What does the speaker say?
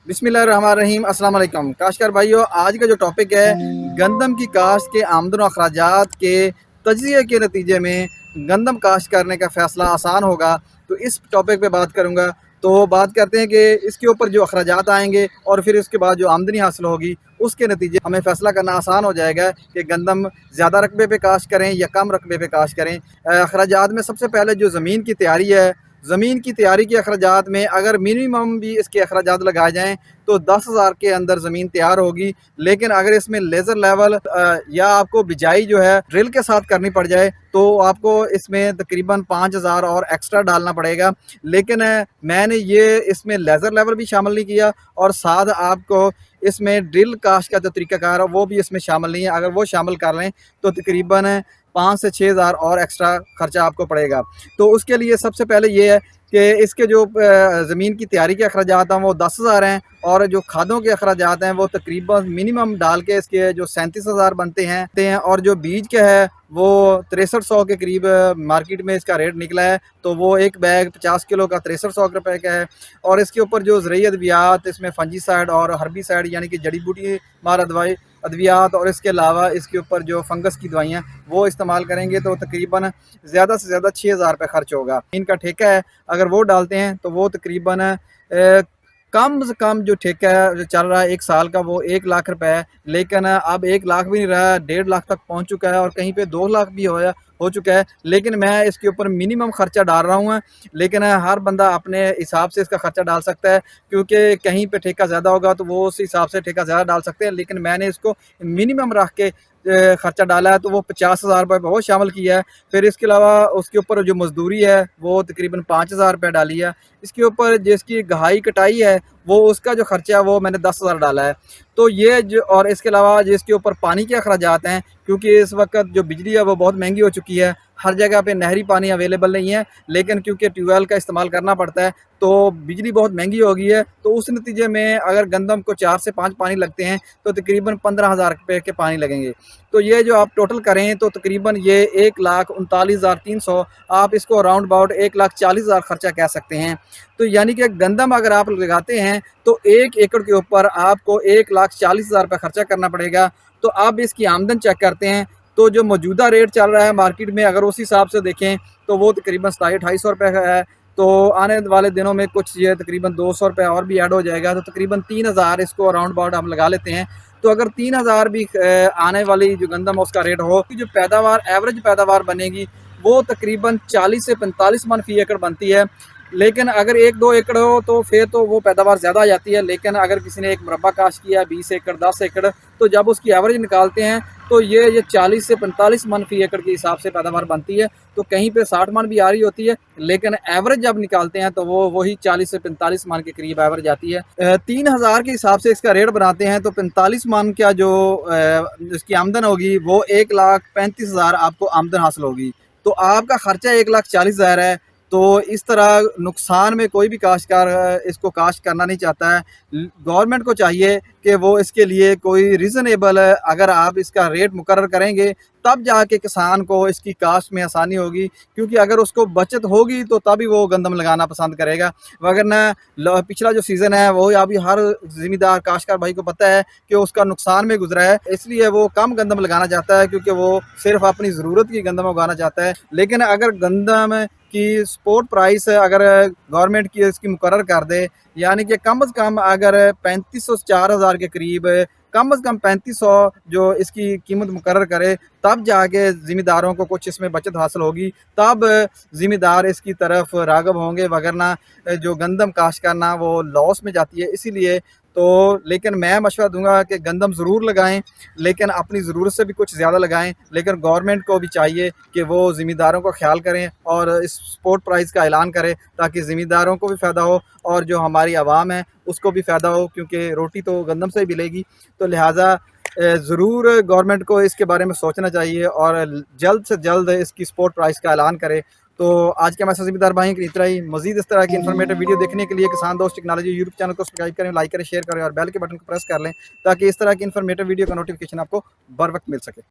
बिस्मिल्लाहिर्रहमानिर्रहीम। अस्सलाम वालेकुम काश्तकार भाइयों, आज का जो टॉपिक है गंदम की काश्त के आमदन और अखराजात के तजिए के नतीजे में गंदम काश्त करने का फ़ैसला आसान होगा, तो इस टॉपिक पे बात करूँगा। तो बात करते हैं कि इसके ऊपर जो अखराजात आएंगे और फिर उसके बाद जो आमदनी हासिल होगी उसके नतीजे हमें फ़ैसला करना आसान हो जाएगा कि गंदम ज़्यादा रकबे पे काश्त करें या कम रकबे पे काश्त करें। अखराजात में सबसे पहले जो ज़मीन की तैयारी है, ज़मीन की तैयारी के अखराजात में अगर मिनिमम भी इसके अखराजात लगाए जाएँ तो 10,000 के अंदर ज़मीन तैयार होगी। लेकिन अगर इसमें लेज़र लेवल या आपको बिजाई जो है ड्रिल के साथ करनी पड़ जाए तो आपको इसमें तकरीबन 5,000 और एक्स्ट्रा डालना पड़ेगा। लेकिन मैंने ये इसमें लेज़र लेवल भी शामिल नहीं किया और साथ आपको इसमें ड्रिल कास्ट का जो तरीक़ाकार है वो भी इसमें शामिल नहीं है। अगर वो शामिल कर लें तो तकरीबन 5 से 6,000 और एक्स्ट्रा ख़र्चा आपको पड़ेगा। तो उसके लिए सबसे पहले ये है कि इसके जो ज़मीन की तैयारी के अखराजात हैं वो 10,000 हैं और जो खादों के अखराजात हैं वो तकरीबन मिनिमम डाल के इसके जो 37,000 बनते हैं और जो बीज के है वो 6300 के करीब मार्केट में इसका रेट निकला है। तो वो एक बैग 50 किलो का 6300 रुपये का है। और इसके ऊपर जो ज़रूरी अद्वियात इसमें फंजीसाइड और हर्बिसाइड यानी कि जड़ी बूटी मार अद्वियात और इसके अलावा इसके ऊपर जो फंगस की दवाइयाँ वो इस्तेमाल करेंगे तो तकरीबन ज़्यादा से ज़्यादा 6,000 रुपये खर्च होगा। इनका ठेका है अगर वो डालते हैं तो वो तकरीबन कम से कम जो ठेका है जो चल रहा है 1 साल का वो 1 लाख रुपए है। लेकिन अब 1 लाख भी नहीं रहा, 1.5 लाख तक पहुंच चुका है और कहीं पे 2 लाख भी हो चुका है। लेकिन मैं इसके ऊपर मिनिमम खर्चा डाल रहा हूँ। लेकिन हर बंदा अपने हिसाब से इसका खर्चा डाल सकता है, क्योंकि कहीं पे ठेका ज़्यादा होगा तो वो उस हिसाब से ठेका ज़्यादा डाल सकते हैं। लेकिन मैंने इसको मिनिमम रख के खर्चा डाला है तो वो 50,000 रुपये वो शामिल किया है। फिर इसके अलावा उसके ऊपर जो मजदूरी है वो तकरीबन 5,000 रुपये डाली है। इसके ऊपर जिसकी गहाई कटाई है वो उसका जो खर्चा है वो मैंने 10,000 डाला है। तो ये जो और इसके अलावा जिसके ऊपर पानी के अखराजात हैं, क्योंकि इस वक्त जो बिजली है वो बहुत महंगी हो चुकी है, हर जगह पे नहरी पानी अवेलेबल नहीं है। लेकिन क्योंकि ट्यूबवेल का इस्तेमाल करना पड़ता है तो बिजली बहुत महंगी हो गई है। तो उस नतीजे में अगर गंदम को 4 से 5 पानी लगते हैं तो तकरीबन 15,000 रुपये के पानी लगेंगे। तो ये जो आप टोटल करें तो तकरीबन ये 1,39,300, आप इसको राउंड अबाउट 1,40,000 खर्चा कह सकते हैं। तो यानी कि गंदम अगर आप लगाते हैं तो 1 एकड़ के ऊपर आपको 1,40,000 रुपये खर्चा करना पड़ेगा। तो अब इसकी आमदन चेक करते हैं तो जो मौजूदा रेट चल रहा है मार्केट में अगर उस हिसाब से देखें तो वो तकरीबन 27-2800 रुपये का है। तो आने वाले दिनों में कुछ ये तकरीबन 200 रुपये और भी ऐड हो जाएगा, तो तकरीबन 3,000 इसको राउंड अबाउट हम लगा लेते हैं। तो अगर 3,000 भी आने वाली जो गंदम उसका रेट हो, जो पैदावार एवरेज पैदावार बनेगी वो तकरीबन 40 से 45 मन फी एकड़ बनती है। लेकिन अगर 1-2 एकड़ हो तो फिर तो वो पैदावार ज़्यादा आ जाती है। लेकिन अगर किसी ने एक मुरब्बा काश्त किया 20 एकड़ 10 एकड़, तो जब उसकी एवरेज निकालते हैं तो ये 40 से 45 मन फी एकड़ के हिसाब से पैदावार बनती है। तो कहीं पे 60 मन भी आ रही होती है, लेकिन एवरेज जब निकालते हैं तो वो वही 40 से 45 मन के करीब एवरेज आती है। 3,000 के हिसाब से इसका रेट बनाते हैं तो 45 मन का जो इसकी आमदन होगी वो 1,35,000 आपको आमदन हासिल होगी। तो आपका खर्चा 1,40,000 है। तो इस तरह नुकसान में कोई भी काश्तकार इसको काश्त करना नहीं चाहता है। गवर्नमेंट को चाहिए कि वो इसके लिए कोई रीज़नेबल अगर आप इसका रेट मुकर्रर करेंगे तब जाके किसान को इसकी काश्त में आसानी होगी, क्योंकि अगर उसको बचत होगी तो तभी वो गंदम लगाना पसंद करेगा। वरना पिछला जो सीज़न है वो अभी हर ज़िम्मेदार काश्तकार भाई को पता है कि उसका नुकसान में गुजरा है, इसलिए वो कम गंदम लगाना चाहता है क्योंकि वो सिर्फ अपनी ज़रूरत की गंदम उगाना चाहता है। लेकिन अगर गंदम की स्पोर्ट प्राइस अगर गवर्नमेंट की इसकी मुकर्रर कर दे, यानी कि कम से कम अगर 3,500 से 4,000 के करीब, कम से कम 3,500 जो इसकी कीमत मुकर्रर करे, तब जाके ज़िम्मेदारों को कुछ इसमें बचत हासिल होगी, तब ज़िम्मेदार इसकी तरफ राग़िब होंगे। वगरना जो गंदम काश्त करना वो लॉस में जाती है। इसीलिए तो लेकिन मैं मशवरा दूंगा कि गंदम ज़रूर लगाएं, लेकिन अपनी ज़रूरत से भी कुछ ज़्यादा लगाएं। लेकिन गवर्नमेंट को भी चाहिए कि वो ज़िम्मेदारों को ख्याल करें और इस स्पोर्ट प्राइस का ऐलान करें, ताकि ज़िम्मेदारों को भी फ़ायदा हो और जो हमारी आवाम है उसको भी फ़ायदा हो, क्योंकि रोटी तो गंदम से ही मिलेगी। तो लिहाजा ज़रूर गवर्नमेंट को इसके बारे में सोचना चाहिए और जल्द से जल्द इसकी स्पोर्ट प्राइस का ऐलान करे। तो आज के हमारे ज़िम्मेदार भाई की इतना ही। मज़ीद इस तरह की इन्फॉर्मेटिव वीडियो देखने के लिए किसान दोस्त टेक्नोलॉजी यूट्यूब चैनल को सब्सक्राइब करें, लाइक करें, शेयर करें और बेल के बटन को प्रेस कर लें, ताकि इस तरह की इन्फॉर्मेटिव वीडियो का नोटिफिकेशन आपको बर वक्त मिल सके।